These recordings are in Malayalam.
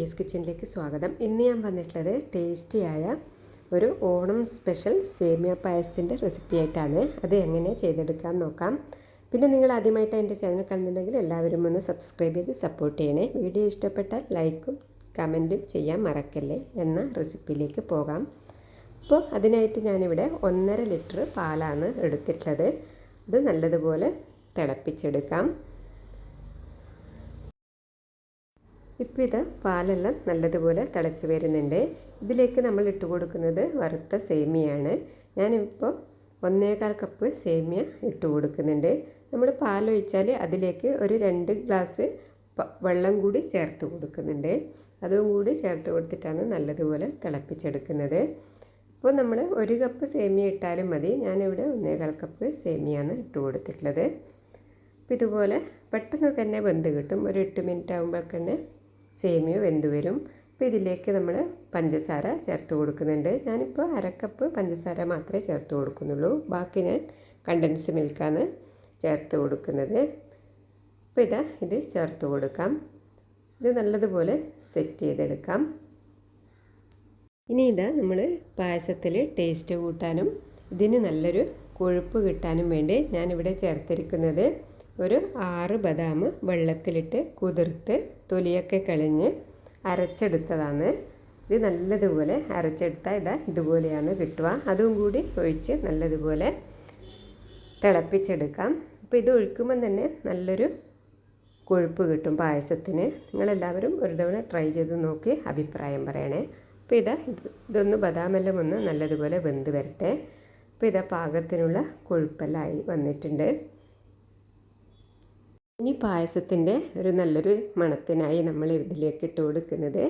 പ്രിയസ് കിച്ചണിലേക്ക് സ്വാഗതം. ഇന്ന് ഞാൻ വന്നിട്ടുള്ളത് ടേസ്റ്റിയായ ഒരു ഓണം സ്പെഷ്യൽ സേമിയ പായസത്തിൻ്റെ റെസിപ്പി ആയിട്ടാണ്. അത് എങ്ങനെ ചെയ്തെടുക്കാൻ നോക്കാം. പിന്നെ നിങ്ങൾ ആദ്യമായിട്ട് എൻ്റെ ചാനൽ കാണുന്നുണ്ടെങ്കിൽ എല്ലാവരും ഒന്ന് സബ്സ്ക്രൈബ് ചെയ്ത് സപ്പോർട്ട് ചെയ്യണേ. വീഡിയോ ഇഷ്ടപ്പെട്ടാൽ ലൈക്കും കമൻറ്റും ചെയ്യാൻ മറക്കല്ലേ. എന്ന റെസിപ്പിയിലേക്ക് പോകാം. അപ്പോൾ അതിനായിട്ട് ഞാനിവിടെ 1.5 ലിറ്റർ പാലാണ് എടുത്തിട്ടുള്ളത്. അത് നല്ലതുപോലെ തിളപ്പിച്ചെടുക്കാം. ഇപ്പോൾ ഇത് പാലെല്ലാം നല്ലതുപോലെ തിളച്ച് വരുന്നുണ്ട്. ഇതിലേക്ക് നമ്മൾ ഇട്ട് കൊടുക്കുന്നത് വറുത്ത സേമിയാണ്. ഞാനിപ്പോൾ 1.25 കപ്പ് സേമിയ ഇട്ട് കൊടുക്കുന്നുണ്ട്. നമ്മൾ പാലൊഴിച്ചാൽ അതിലേക്ക് ഒരു 2 ഗ്ലാസ് വെള്ളം കൂടി ചേർത്ത് കൊടുക്കുന്നുണ്ട്. അതും കൂടി ചേർത്ത് കൊടുത്തിട്ടാണ് നല്ലതുപോലെ തിളപ്പിച്ചെടുക്കുന്നത്. ഇപ്പോൾ നമ്മൾ 1 കപ്പ് സേമിയ ഇട്ടാലും മതി. ഞാനിവിടെ 1.25 കപ്പ് സേമിയാണ് ഇട്ട് കൊടുത്തിട്ടുള്ളത്. അപ്പോൾ ഇതുപോലെ പെട്ടെന്ന് തന്നെ വെന്ത് കിട്ടും. ഒരു 8 മിനിറ്റ് ആകുമ്പോൾ തന്നെ സേമിയ വെന്ത് വരും. അപ്പോൾ ഇതിലേക്ക് നമ്മൾ പഞ്ചസാര ചേർത്ത് കൊടുക്കുന്നുണ്ട്. ഞാനിപ്പോൾ 1/2 കപ്പ് പഞ്ചസാര മാത്രമേ ചേർത്ത് കൊടുക്കുന്നുള്ളൂ. ബാക്കി ഞാൻ കണ്ടൻസ് മിൽക്കാണ് ചേർത്ത് കൊടുക്കുന്നത്. അപ്പോൾ ഇത് ചേർത്ത് കൊടുക്കാം. ഇത് നല്ലതുപോലെ സെറ്റ് ചെയ്തെടുക്കാം. ഇനി നമ്മൾ പായസത്തിൽ ടേസ്റ്റ് കൂട്ടാനും ഇതിന് നല്ലൊരു കൊഴുപ്പ് കിട്ടാനും വേണ്ടി ഞാനിവിടെ ചേർത്തിരിക്കുന്നത് ഒരു 6 ബദാം വെള്ളത്തിലിട്ട് കുതിർത്ത് തൊലിയൊക്കെ കളഞ്ഞ് അരച്ചെടുത്തതാണ്. ഇത് നല്ലതുപോലെ അരച്ചെടുത്താൽ ഇതുപോലെയാണ് കിട്ടുക. അതും കൂടി ഒഴിച്ച് നല്ലതുപോലെ തിളപ്പിച്ചെടുക്കാം. അപ്പോൾ ഇത് ഒഴിക്കുമ്പം തന്നെ നല്ലൊരു കൊഴുപ്പ് കിട്ടും പായസത്തിന്. നിങ്ങളെല്ലാവരും ഒരു തവണ ട്രൈ ചെയ്ത് നോക്കി അഭിപ്രായം പറയണേ. അപ്പോൾ ഇതൊന്ന് ബദാമെല്ലാം ഒന്ന് നല്ലതുപോലെ വെന്ത് വരട്ടെ. അപ്പോൾ പാകത്തിനുള്ള കൊഴുപ്പെല്ലാം ആയി വന്നിട്ടുണ്ട്. ഇനി പായസത്തിൻ്റെ ഒരു നല്ലൊരു മണത്തിനായി നമ്മൾ ഇതിലേക്ക് ഇട്ട് കൊടുക്കുന്നത്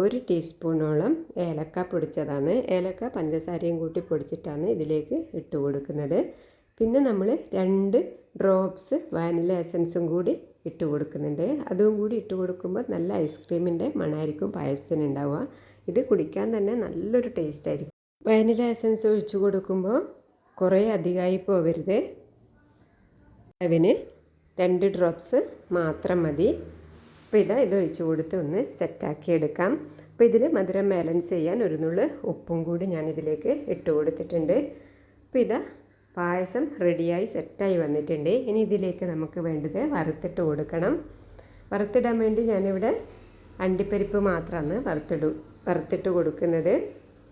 1 ടീസ്പൂണോളം ഏലക്ക പൊടിച്ചതാണ്. ഏലക്ക പഞ്ചസാരയും കൂട്ടി പൊടിച്ചിട്ടാണ് ഇതിലേക്ക് ഇട്ട് കൊടുക്കുന്നത്. പിന്നെ നമ്മൾ 2 ഡ്രോപ്സ് വാനില എസൻസും കൂടി ഇട്ട് കൊടുക്കുന്നുണ്ട്. അതും കൂടി ഇട്ട് കൊടുക്കുമ്പോൾ നല്ല ഐസ്ക്രീമിൻ്റെ മണമായിരിക്കും പായസത്തിന് ഉണ്ടാവുക. ഇത് കുടിക്കാൻ തന്നെ നല്ലൊരു ടേസ്റ്റ് ആയിരിക്കും. വാനില എസൻസ് ഒഴിച്ച് കൊടുക്കുമ്പോൾ കുറേ അധികമായി പോവരുത്. അതിന് 2 ഡ്രോപ്സ് മാത്രം മതി. അപ്പോൾ ഇത് ഒഴിച്ച് കൊടുത്ത് ഒന്ന് സെറ്റാക്കി എടുക്കാം. അപ്പോൾ ഇതിൽ മധുരം ബാലൻസ് ചെയ്യാൻ ഒരു നുള്ള് ഉപ്പും കൂടി ഞാനിതിലേക്ക് ഇട്ട് കൊടുത്തിട്ടുണ്ട്. അപ്പോൾ പായസം റെഡിയായി സെറ്റായി വന്നിട്ടുണ്ട്. ഇനി ഇതിലേക്ക് നമുക്ക് വേണ്ടത് വറുത്തിട്ട് കൊടുക്കണം. വറുത്തിടാൻ വേണ്ടി ഞാനിവിടെ അണ്ടിപ്പരിപ്പ് മാത്രമാണ് വറുത്തിട്ട് കൊടുക്കുന്നത്.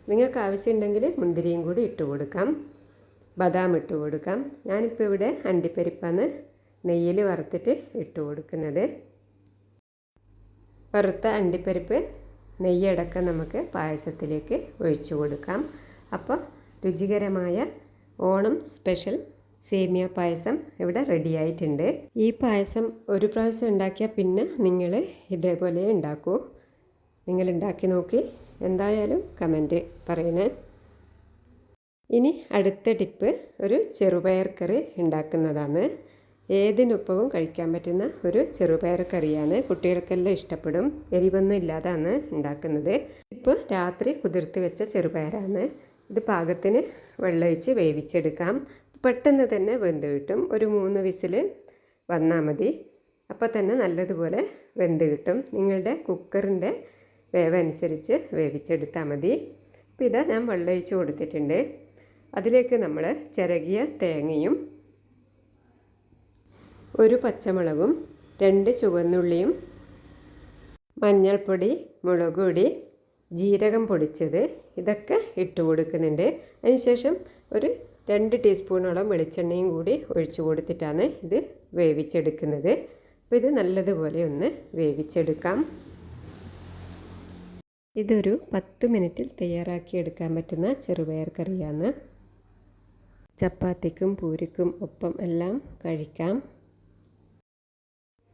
നിങ്ങൾക്ക് ആവശ്യമുണ്ടെങ്കിൽ മുന്തിരിയും കൂടി ഇട്ട് കൊടുക്കാം, ബദാം ഇട്ട് കൊടുക്കാം. ഞാനിപ്പോൾ ഇവിടെ അണ്ടിപ്പരിപ്പാണ് നെയ്യിൽ വറുത്തിട്ട് ഇട്ട് കൊടുക്കുന്നത്. വറുത്ത അണ്ടിപ്പരിപ്പ് നെയ്യടക്കം നമുക്ക് പായസത്തിലേക്ക് ഒഴിച്ചു കൊടുക്കാം. അപ്പോൾ രുചികരമായ ഓണം സ്പെഷ്യൽ സേമിയ പായസം ഇവിടെ റെഡിയായിട്ടുണ്ട്. ഈ പായസം ഒരു പ്രാവശ്യം ഉണ്ടാക്കിയാൽ പിന്നെ നിങ്ങൾ ഇതേപോലെ ഉണ്ടാക്കൂ. നിങ്ങൾ ഉണ്ടാക്കി നോക്കി എന്തായാലും കമൻറ്റ് പറയണേ. ഇനി അടുത്ത ടിപ്പ് ഒരു ചെറുപയർ കറി ഉണ്ടാക്കുന്നതാണ്. ഏതിനൊപ്പവും കഴിക്കാൻ പറ്റുന്ന ഒരു ചെറുപയർ കറിയാണ്. കുട്ടികൾക്കെല്ലാം ഇഷ്ടപ്പെടും. എരിവൊന്നും ഇല്ലാതാണ് ഉണ്ടാക്കുന്നത്. ഇപ്പോൾ രാത്രി കുതിർത്ത് വെച്ച ചെറുപയറാണ്. ഇത് പാകത്തിന് വെള്ളമൊഴിച്ച് വേവിച്ചെടുക്കാം. പെട്ടെന്ന് തന്നെ വെന്ത് കിട്ടും. ഒരു 3 വിസിൽ വന്നാൽ മതി. അപ്പോൾ തന്നെ നല്ലതുപോലെ വെന്ത് കിട്ടും. നിങ്ങളുടെ കുക്കറിൻ്റെ വേവനുസരിച്ച് വേവിച്ചെടുത്താൽ മതി. അപ്പോൾ ഞാൻ വെള്ളമൊഴിച്ച് കൊടുത്തിട്ടുണ്ട്. അതിലേക്ക് നമ്മൾ ചിരകിയ തേങ്ങയും 1 പച്ചമുളകും 2 ചുവന്നുള്ളിയും മഞ്ഞൾപ്പൊടി, മുളക് പൊടി, ജീരകം പൊടിച്ചത് ഇതൊക്കെ ഇട്ട് കൊടുക്കുന്നുണ്ട്. അതിനുശേഷം ഒരു 2 ടീസ്പൂണോളം വെളിച്ചെണ്ണയും കൂടി ഒഴിച്ചു കൊടുത്തിട്ടാണ് ഇത് വേവിച്ചെടുക്കുന്നത്. അപ്പോൾ ഇത് നല്ലതുപോലെ ഒന്ന് വേവിച്ചെടുക്കാം. ഇതൊരു 10 മിനിറ്റിൽ തയ്യാറാക്കിയെടുക്കാൻ പറ്റുന്ന ചെറുപയർ കറിയാണ്. ചപ്പാത്തിക്കും പൂരിക്കും ഒപ്പം എല്ലാം കഴിക്കാം.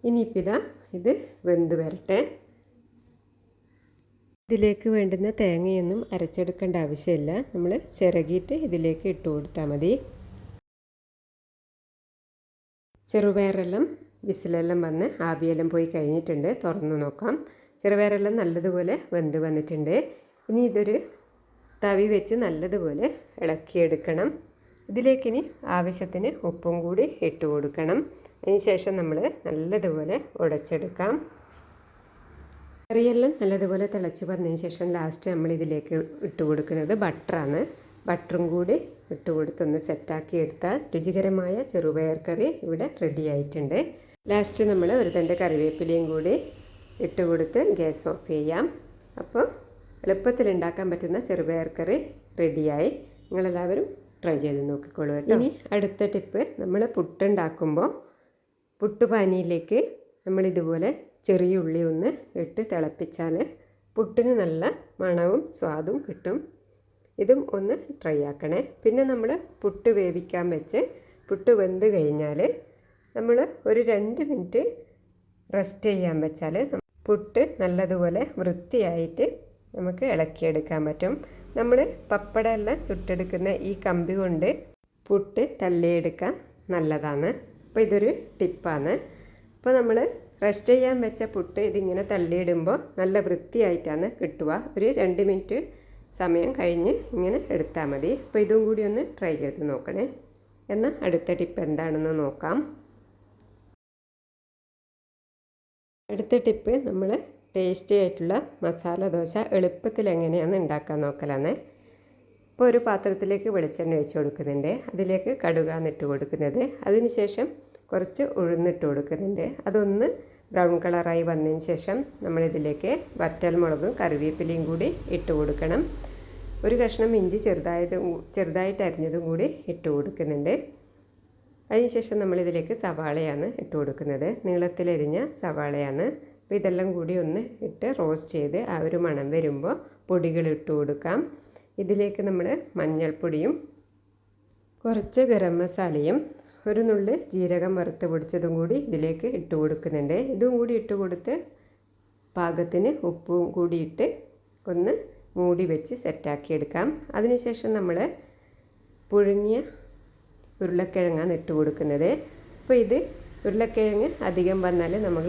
ഇനിയിപ്പോൾ ഇത് വെന്ത് വരട്ടെ. ഇതിലേക്ക് വേണ്ടുന്ന തേങ്ങയൊന്നും അരച്ചെടുക്കേണ്ട ആവശ്യമില്ല. നമ്മൾ ചിരകിയിട്ട് ഇതിലേക്ക് ഇട്ട് കൊടുത്താൽ മതി. ചെറുപയറെല്ലാം വിസിലെല്ലാം വന്ന് ആവിയെല്ലാം പോയി കഴിഞ്ഞിട്ടുണ്ട്. തുറന്ന് നോക്കാം. ചെറുപയറെല്ലാം നല്ലതുപോലെ വെന്ത് വന്നിട്ടുണ്ട്. ഇനി ഇതൊരു തവി വെച്ച് നല്ലതുപോലെ ഇളക്കിയെടുക്കണം. ഇതിലേക്കിനി ആവശ്യത്തിന് ഉപ്പും കൂടി ഇട്ട് കൊടുക്കണം. അതിന് ശേഷം നമ്മൾ നല്ലതുപോലെ ഉടച്ചെടുക്കാം. കറിയെല്ലാം നല്ലതുപോലെ തിളച്ച് വന്നതിന് ശേഷം ലാസ്റ്റ് നമ്മൾ ഇതിലേക്ക് ഇട്ട് കൊടുക്കുന്നത് ബട്ടറാണ്. ബട്ടറും കൂടി ഇട്ട് കൊടുത്തൊന്ന് സെറ്റാക്കി എടുത്താൽ രുചികരമായ ചെറുപയർ കറി ഇവിടെ റെഡി ആയിട്ടുണ്ട്. ലാസ്റ്റ് നമ്മൾ ഒരു തണ്ട് കറിവേപ്പിലയും കൂടി ഇട്ട് കൊടുത്ത് ഗ്യാസ് ഓഫ് ചെയ്യാം. അപ്പോൾ എളുപ്പത്തിൽ ഉണ്ടാക്കാൻ പറ്റുന്ന ചെറുപയർ കറി റെഡിയായി. നിങ്ങളെല്ലാവരും ട്രൈ ചെയ്ത് നോക്കിക്കോളൂ കേട്ടോ. ഇനി അടുത്ത ടിപ്പ്, നമ്മൾ പുട്ടുണ്ടാക്കുമ്പോൾ പുട്ടുപാനിയിലേക്ക് നമ്മളിതുപോലെ ചെറിയ ഉള്ളി ഒന്ന് ഇട്ട് തിളപ്പിച്ചാൽ പുട്ടിന് നല്ല മണവും സ്വാദും കിട്ടും. ഇതും ഒന്ന് ട്രൈ ആക്കണേ. പിന്നെ നമ്മൾ പുട്ട് വേവിക്കാൻ വെച്ച് പുട്ട് വെന്ത് കഴിഞ്ഞാൽ നമ്മൾ ഒരു 2 മിനിറ്റ് റെസ്റ്റ് ചെയ്യാൻ വെച്ചാൽ പുട്ട് നല്ലതുപോലെ വൃത്തിയായിട്ട് നമുക്ക് ഇളക്കിയെടുക്കാൻ പറ്റും. നമ്മൾ പപ്പടമെല്ലാം ചുട്ടെടുക്കുന്ന ഈ കമ്പി കൊണ്ട് പുട്ട് തള്ളിയെടുക്കാൻ നല്ലതാണ്. അപ്പോൾ ഇതൊരു ടിപ്പാണ്. അപ്പോൾ നമ്മൾ റെസ്റ്റ് ചെയ്യാൻ വെച്ച പുട്ട് ഇതിങ്ങനെ തള്ളിയിടുമ്പോൾ നല്ല വൃത്തിയായിട്ടാണ് കിട്ടുക. ഒരു 2 മിനിറ്റ് സമയം കഴിഞ്ഞ് ഇങ്ങനെ എടുത്താൽ മതി. അപ്പോൾ ഇതും കൂടി ഒന്ന് ട്രൈ ചെയ്ത് നോക്കണേ. എന്നാൽ അടുത്ത ടിപ്പ് എന്താണെന്ന് നോക്കാം. അടുത്ത ടിപ്പ്, നമ്മൾ ടേസ്റ്റി ആയിട്ടുള്ള മസാല ദോശ എളുപ്പത്തിൽ എങ്ങനെയാണ് ഉണ്ടാക്കാൻ നോക്കലാണ്. ഇപ്പോൾ ഒരു പാത്രത്തിലേക്ക് വെളിച്ചെണ്ണ ഒഴിച്ച് കൊടുക്കുന്നുണ്ട്. അതിലേക്ക് കടുകാണ് ഇട്ട് കൊടുക്കുന്നത്. അതിനുശേഷം കുറച്ച് ഉഴുന്നിട്ട് കൊടുക്കുന്നുണ്ട്. അതൊന്ന് ബ്രൗൺ കളറായി വന്നതിന് ശേഷം നമ്മളിതിലേക്ക് വറ്റൽമുളകും കറിവേപ്പിലയും കൂടി ഇട്ട് കൊടുക്കണം. ഒരു കഷ്ണം ഇഞ്ചി ചെറുതായിട്ട് അരിഞ്ഞതും കൂടി ഇട്ട് കൊടുക്കുന്നുണ്ട്. അതിനുശേഷം നമ്മളിതിലേക്ക് സവാളയാണ് ഇട്ട് കൊടുക്കുന്നത്. നീളത്തിലരിഞ്ഞ സവാളയാണ്. അപ്പോൾ ഇതെല്ലാം കൂടി ഒന്ന് ഇട്ട് റോസ്റ്റ് ചെയ്ത് ആ ഒരു മണം വരുമ്പോൾ പൊടികൾ ഇട്ട് കൊടുക്കാം. ഇതിലേക്ക് നമ്മൾ മഞ്ഞൾപ്പൊടിയും കുറച്ച് ഗരം മസാലയും ഒരു നുള്ളി ജീരകം വറുത്ത് പൊടിച്ചതും കൂടി ഇതിലേക്ക് ഇട്ട് കൊടുക്കുന്നുണ്ട്. ഇതും കൂടി ഇട്ട് കൊടുത്ത് പാകത്തിന് ഉപ്പും കൂടി ഇട്ട് ഒന്ന് മൂടി വെച്ച് സെറ്റാക്കി എടുക്കാം. അതിനുശേഷം നമ്മൾ പുഴുങ്ങിയ ഉരുളക്കിഴങ്ങാണ് ഇട്ട് കൊടുക്കുന്നത്. അപ്പോൾ ഇത് ഉരുളക്കിഴങ്ങ് അധികം വന്നാൽ നമ്മൾ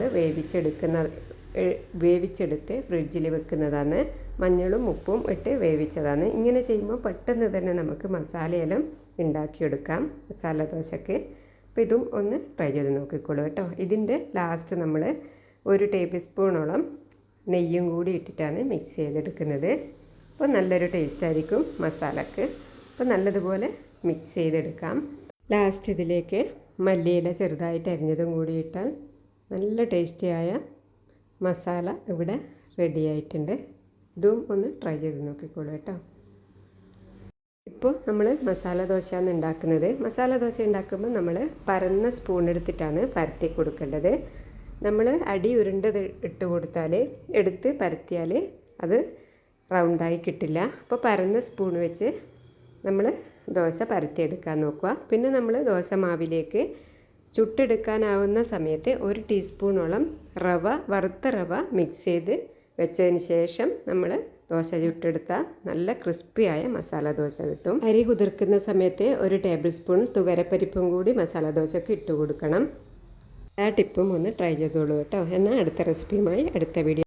വേവിച്ചെടുത്ത് ഫ്രിഡ്ജിൽ വെക്കുന്നതാണ്. മഞ്ഞളും ഉപ്പും ഇട്ട് വേവിച്ചതാണ്. ഇങ്ങനെ ചെയ്യുമ്പോൾ പെട്ടെന്ന് തന്നെ നമുക്ക് മസാലയെല്ലാം ഉണ്ടാക്കിയെടുക്കാം മസാല ദോശക്ക്. അപ്പോൾ ഇതും ഒന്ന് ട്രൈ ചെയ്ത് നോക്കിക്കോളൂ കേട്ടോ. ഇതിൻ്റെ ലാസ്റ്റ് നമ്മൾ 1 ടേബിൾ സ്പൂണോളം നെയ്യും കൂടി ഇട്ടിട്ടാണ് മിക്സ് ചെയ്തെടുക്കുന്നത്. അപ്പോൾ നല്ലൊരു ടേസ്റ്റ് ആയിരിക്കും മസാലക്ക്. അപ്പോൾ നല്ലതുപോലെ മിക്സ് ചെയ്തെടുക്കാം. ലാസ്റ്റ് ഇതിലേക്ക് മല്ലിയില ചെറുതായിട്ട് അരിഞ്ഞതും കൂടി ഇട്ടാൽ നല്ല ടേസ്റ്റിയായ മസാല ഇവിടെ റെഡി ആയിട്ടുണ്ട്. ഇതും ഒന്ന് ട്രൈ ചെയ്ത് നോക്കിക്കോളൂ കേട്ടോ. ഇപ്പോൾ നമ്മൾ മസാല ദോശയാണ് ഉണ്ടാക്കുന്നത്. മസാല ദോശ ഉണ്ടാക്കുമ്പോൾ നമ്മൾ പരന്ന സ്പൂൺ എടുത്തിട്ടാണ് പരത്തി കൊടുക്കേണ്ടത്. നമ്മൾ അടി ഉരുണ്ടത് ഇട്ട് കൊടുത്താൽ എടുത്ത് പരത്തിയാൽ അത് റൗണ്ടായി കിട്ടില്ല. അപ്പോൾ പരന്ന സ്പൂൺ വെച്ച് നമ്മൾ ദോശ പരത്തിയെടുക്കാൻ നോക്കുക. പിന്നെ നമ്മൾ ദോശ മാവിലേക്ക് ചുട്ടെടുക്കാനാവുന്ന സമയത്ത് 1 ടീസ്പൂണോളം വറുത്ത റവ മിക്സ് ചെയ്ത് വെച്ചതിന് ശേഷം നമ്മൾ ദോശ ചുട്ടെടുത്താൽ നല്ല ക്രിസ്പിയായ മസാല ദോശ കിട്ടും. അരി കുതിർക്കുന്ന സമയത്ത് 1 ടേബിൾ സ്പൂൺ തുവരപ്പരിപ്പും കൂടി മസാല ദോശക്ക് ഇട്ട് കൊടുക്കണം. ആ ടിപ്പും ഒന്ന് ട്രൈ ചെയ്തോളൂ കേട്ടോ. എന്നാൽ അടുത്ത റെസിപ്പിയുമായി അടുത്ത വീഡിയോ